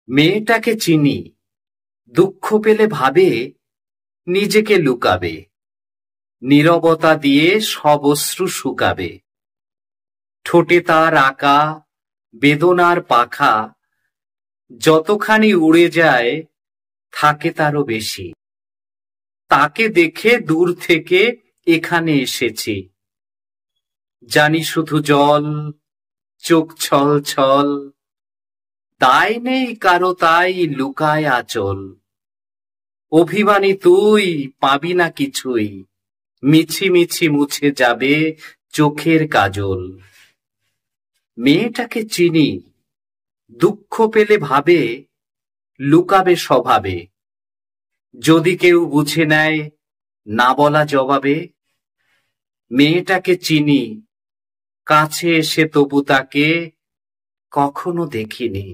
মেয়েটাকে চিনি, দুঃখ পেলে ভাবে নিজেকে লুকাবে, নীরবতা দিয়ে সব অশ্রু শুকাবে। ঠোঁটে তার আঁকা বেদনার পাখা, যতখানি উড়ে যায় থাকে তারও বেশি। তাকে দেখে দূর থেকে এখানে এসেছি, জানি শুধু জল, চোখ ছল ছল, দায় নেই কারো তাই লুকায় আঁচল। অভিমানী তুই পাবি না কিছুই, মিছি মিছি মুছে যাবে চোখের কাজল। মেয়েটাকে চিনি, দুঃখ পেলে ভাবে লুকাবে স্বভাবে, যদি কেউ বুঝে নেয় না বলা জবাবে। মেয়েটাকে চিনি, কাছে এসে তবু তাকে কখনো দেখিনি।